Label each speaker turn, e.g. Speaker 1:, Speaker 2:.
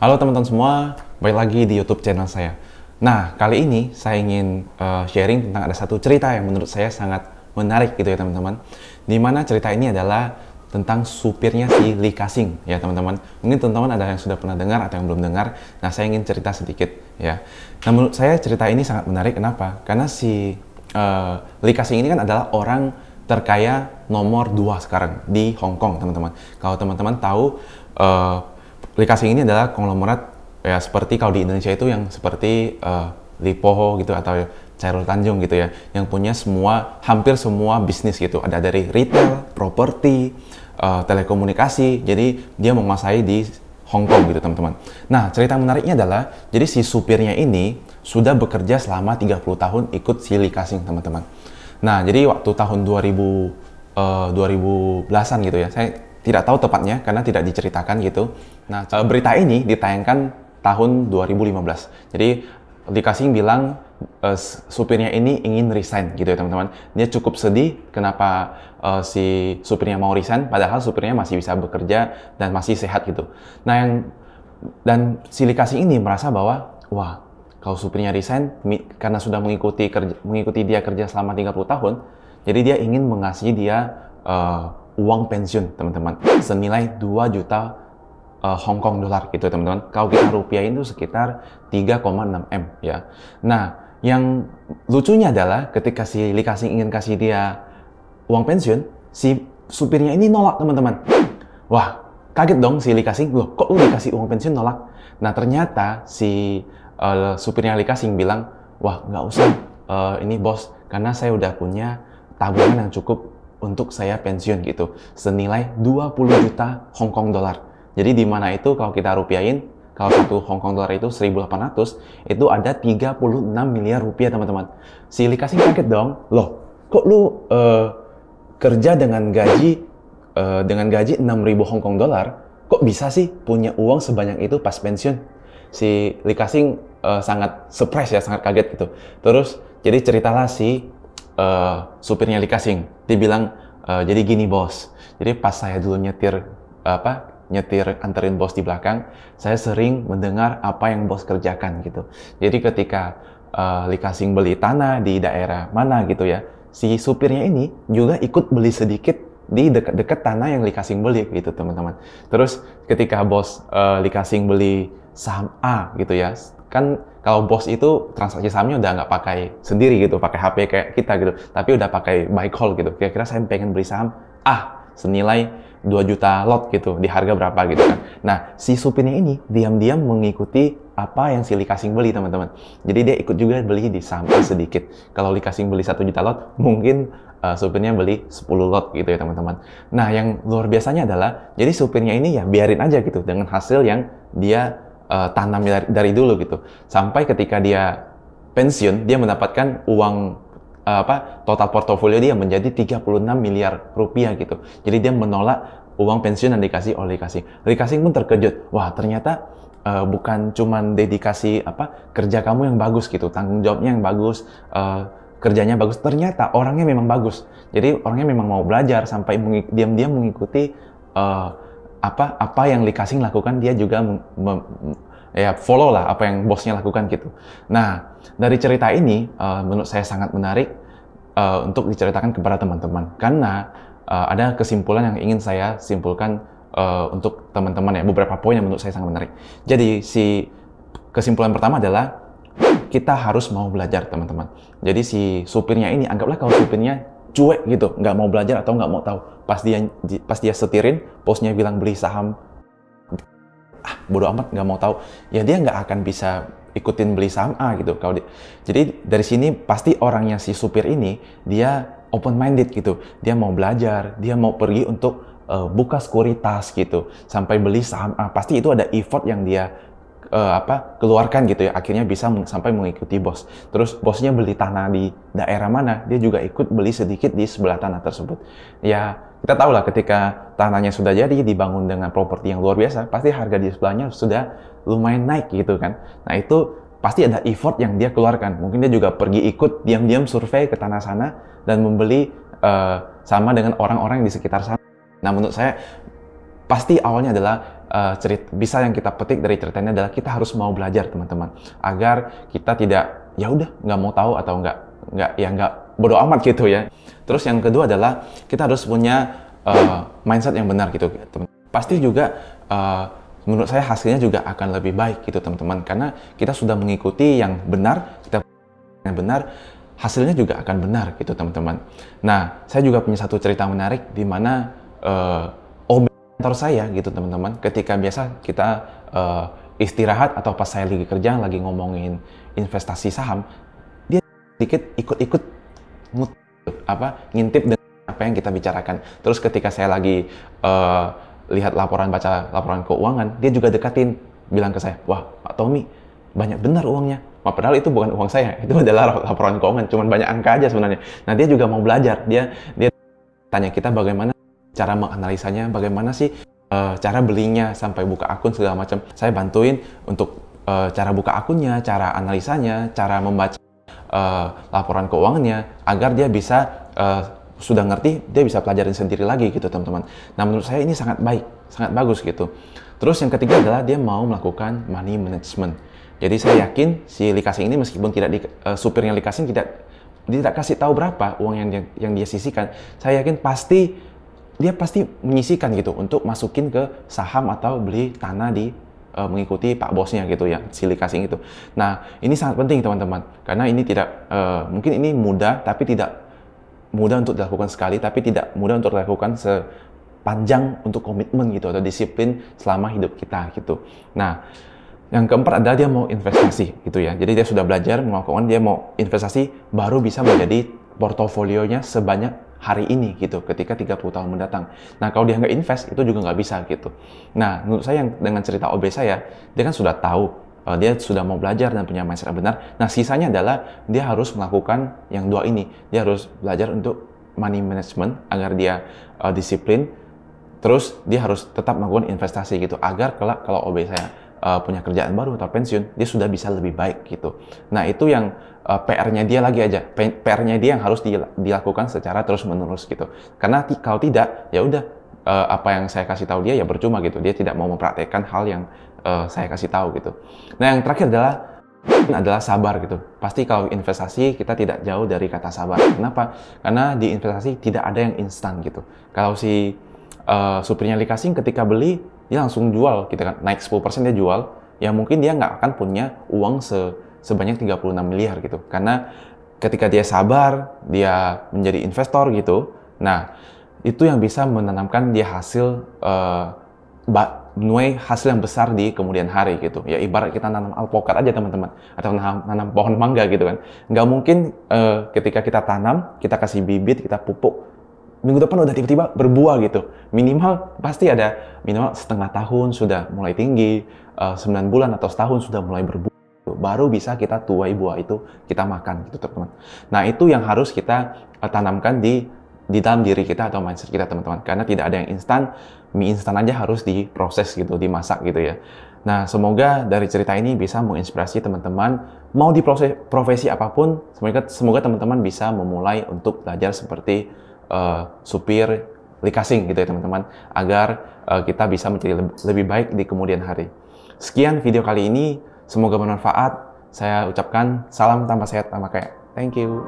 Speaker 1: Halo teman-teman semua, balik lagi di YouTube channel saya. Nah, kali ini saya ingin sharing tentang ada satu cerita yang menurut saya sangat menarik gitu ya teman-teman. Dimana cerita ini adalah tentang supirnya si Lee Ka-shing ya teman-teman. Mungkin teman-teman ada yang sudah pernah dengar atau yang belum dengar. Nah, saya ingin cerita sedikit ya. Nah, menurut saya cerita ini sangat menarik. Kenapa? Karena si Lee Ka-shing ini kan adalah orang terkaya nomor 2 sekarang di Hong Kong teman-teman. Kalau teman-teman tahu Lee Ka-shing ini adalah konglomerat ya seperti kalau di Indonesia itu yang seperti Lipo gitu atau Chairul Tanjung gitu ya, yang punya hampir semua bisnis gitu, ada dari retail, properti, telekomunikasi, jadi dia menguasai di Hong Kong gitu teman-teman. Nah, cerita menariknya adalah jadi si supirnya ini sudah bekerja selama 30 tahun ikut si Lee Ka-shing teman-teman. Nah, jadi waktu tahun 2010-an gitu ya, saya tidak tahu tepatnya karena tidak diceritakan gitu. Nah, berita ini ditayangkan tahun 2015. Jadi Lee Ka-shing bilang supirnya ini ingin resign gitu ya teman-teman. Dia cukup sedih kenapa si supirnya mau resign, padahal supirnya masih bisa bekerja dan masih sehat gitu. Nah, dan si Lee Ka-shing ini merasa bahwa wah, kalau supirnya resign karena sudah mengikuti dia kerja selama 30 tahun, jadi dia ingin mengasih dia uang pensiun teman-teman senilai 2 juta Hong Kong dollar gitu teman-teman. Kalau kita rupiahin itu sekitar 3,6 M ya. Nah, yang lucunya adalah ketika si Lee Ka-shing ingin kasih dia uang pensiun, si supirnya ini nolak teman-teman. Wah, kaget dong si Lee Ka-shing, loh kok lu dikasih uang pensiun nolak? Nah, ternyata si supirnya Lee Ka-shing bilang, wah nggak usah ini bos, karena saya udah punya tabungan yang cukup untuk saya pensiun gitu, senilai 20 juta Hong Kong dollar. Jadi di mana itu kalau kita rupiahin, kalau satu Hong Kong dollar itu 1.800, itu ada 36 miliar rupiah teman-teman. Si Lee Ka-shing kaget dong, loh kok lu kerja dengan gaji 6.000 Hong Kong dollar, kok bisa sih punya uang sebanyak itu pas pensiun? Si Lee Ka-shing sangat surprise ya, sangat kaget gitu. Terus jadi ceritalah si supirnya Lee Ka-shing, dia bilang jadi gini bos, jadi pas saya dulu nyetir anterin bos di belakang, saya sering mendengar apa yang bos kerjakan gitu. Jadi ketika Lee Ka-shing beli tanah di daerah mana gitu ya, si supirnya ini juga ikut beli sedikit di dekat-dekat tanah yang Lee Ka-shing beli gitu teman-teman. Terus ketika bos Lee Ka-shing beli saham A gitu ya, kan kalau bos itu transaksi sahamnya udah nggak pakai sendiri gitu, pakai HP kayak kita gitu, tapi udah pakai buy call gitu. Kira-kira saya pengen beli saham A senilai 2 juta lot gitu, di harga berapa gitu kan. Nah, si supirnya ini diam-diam mengikuti apa yang si Lee Ka-shing beli teman-teman. Jadi dia ikut juga beli di saham A sedikit. Kalau Lee Ka-shing beli 1 juta lot, mungkin supirnya beli 10 lot gitu ya teman-teman. Nah, yang luar biasanya adalah, jadi supirnya ini ya biarin aja gitu dengan hasil yang dia tanam dari dulu gitu. Sampai ketika dia pensiun, dia mendapatkan uang total portofolio dia menjadi 36 miliar rupiah gitu. Jadi dia menolak uang pensiun yang dikasih oleh Lee Ka-shing. Lee Ka-shing pun terkejut. Wah, ternyata bukan cuman dedikasi kerja kamu yang bagus gitu, tanggung jawabnya yang bagus, kerjanya bagus. Ternyata orangnya memang bagus. Jadi orangnya memang mau belajar sampai diam-diam mengikuti apa yang Lee Ka-shing lakukan, dia juga follow lah apa yang bosnya lakukan gitu. Nah, dari cerita ini menurut saya sangat menarik untuk diceritakan kepada teman-teman, karena ada kesimpulan yang ingin saya simpulkan untuk teman-teman ya, beberapa poin yang menurut saya sangat menarik. Jadi si kesimpulan pertama adalah kita harus mau belajar teman-teman. Jadi si supirnya ini, anggaplah kalau supirnya cuek gitu, nggak mau belajar atau nggak mau tahu. Pas dia setirin, bosnya bilang beli saham, bodo amat, nggak mau tahu. Ya dia nggak akan bisa ikutin beli saham A gitu. Jadi dari sini pasti orangnya si supir ini, dia open minded gitu. Dia mau belajar, dia mau pergi untuk buka sekuritas gitu, sampai beli saham A. Pasti itu ada effort yang dia keluarkan gitu ya, akhirnya bisa sampai mengikuti bos. Terus bosnya beli tanah di daerah mana, dia juga ikut beli sedikit di sebelah tanah tersebut. Ya kita tahu lah, ketika tanahnya sudah jadi dibangun dengan properti yang luar biasa, pasti harga di sebelahnya sudah lumayan naik gitu kan. Nah itu pasti ada effort yang dia keluarkan. Mungkin dia juga pergi ikut diam-diam survei ke tanah sana dan membeli sama dengan orang-orang di sekitar sana. Nah menurut saya pasti awalnya adalah bisa yang kita petik dari ceritanya adalah kita harus mau belajar teman-teman, agar kita tidak ya udah nggak mau tahu atau nggak bodoh amat gitu ya. Terus yang kedua adalah kita harus punya mindset yang benar gitu teman. Pasti juga menurut saya hasilnya juga akan lebih baik gitu teman-teman, karena kita sudah mengikuti yang benar, kita yang benar, hasilnya juga akan benar gitu teman-teman. Nah, saya juga punya satu cerita menarik di mana mentor saya gitu teman-teman, ketika biasa kita istirahat atau pas saya lagi kerja lagi ngomongin investasi saham, dia sedikit ikut-ikut ngintip dengan apa yang kita bicarakan. Terus ketika saya lagi lihat baca laporan keuangan, dia juga dekatin, bilang ke saya, wah Pak Tommy, banyak benar uangnya. Padahal itu bukan uang saya, itu adalah laporan keuangan, cuman banyak angka aja sebenarnya. Nah, dia juga mau belajar, dia tanya kita bagaimana cara menganalisanya, bagaimana sih cara belinya sampai buka akun segala macam. Saya bantuin untuk cara buka akunnya, cara analisanya, cara membaca laporan keuangannya, agar dia bisa sudah ngerti, dia bisa pelajarin sendiri lagi gitu teman-teman. Nah, menurut saya ini sangat baik, sangat bagus gitu. Terus yang ketiga adalah dia mau melakukan money management. Jadi saya yakin si Likasing ini meskipun supirnya Likasing tidak kasih tahu berapa uang yang dia sisihkan, saya yakin dia pasti menyisihkan gitu untuk masukin ke saham atau beli tanah mengikuti Pak Bosnya gitu ya, si Likasing itu. Nah, ini sangat penting teman-teman, karena ini mungkin ini mudah, tapi tidak mudah untuk dilakukan sekali, tapi tidak mudah untuk dilakukan sepanjang untuk komitmen gitu atau disiplin selama hidup kita gitu. Nah, yang keempat adalah dia mau investasi gitu ya. Jadi dia sudah belajar melakukan, dia mau investasi baru bisa menjadi portofolionya sebanyak hari ini gitu ketika 30 tahun mendatang. Nah, kalau dia nggak invest itu juga nggak bisa gitu. Nah, menurut saya dengan cerita OB saya, dia kan sudah tahu, dia sudah mau belajar dan punya mindset yang benar. Nah, sisanya adalah dia harus melakukan yang dua ini. Dia harus belajar untuk money management agar dia disiplin. Terus dia harus tetap melakukan investasi gitu agar kelak kalau OB saya punya kerjaan baru atau pensiun, dia sudah bisa lebih baik gitu. Nah, itu yang PR-nya dia lagi aja. PR-nya dia yang harus dilakukan secara terus-menerus gitu. Karena kalau tidak, ya udah apa yang saya kasih tahu dia ya percuma gitu. Dia tidak mau mempraktekkan hal yang saya kasih tahu gitu. Nah, yang terakhir adalah sabar gitu. Pasti kalau investasi kita tidak jauh dari kata sabar. Kenapa? Karena di investasi tidak ada yang instan gitu. Kalau si supirnya Likasing ketika beli, dia langsung jual, kita kan naik 10% dia jual, ya mungkin dia nggak akan punya uang sebanyak 36 miliar gitu. Karena ketika dia sabar, dia menjadi investor gitu, nah itu yang bisa menanamkan dia menuai hasil yang besar di kemudian hari gitu. Ya ibarat kita nanam alpukat aja teman-teman, atau nanam pohon mangga gitu kan. Nggak mungkin ketika kita tanam, kita kasih bibit, kita pupuk, minggu depan udah tiba-tiba berbuah gitu. Minimal pasti ada minimal setengah tahun sudah mulai tinggi, 9 bulan atau setahun sudah mulai berbuah. Baru bisa kita tuai buah itu, kita makan gitu teman-teman. Nah, itu yang harus kita tanamkan di dalam diri kita atau mindset kita teman-teman. Karena tidak ada yang instan, mie instan aja harus diproses gitu, dimasak gitu ya. Nah, semoga dari cerita ini bisa menginspirasi teman-teman, mau di profesi apapun, semoga teman-teman bisa memulai untuk belajar seperti supir Likasing gitu ya teman-teman, agar kita bisa menjadi lebih baik di kemudian hari. Sekian video kali ini, semoga bermanfaat. Saya ucapkan salam tambah sehat, tambah kaya. Thank you.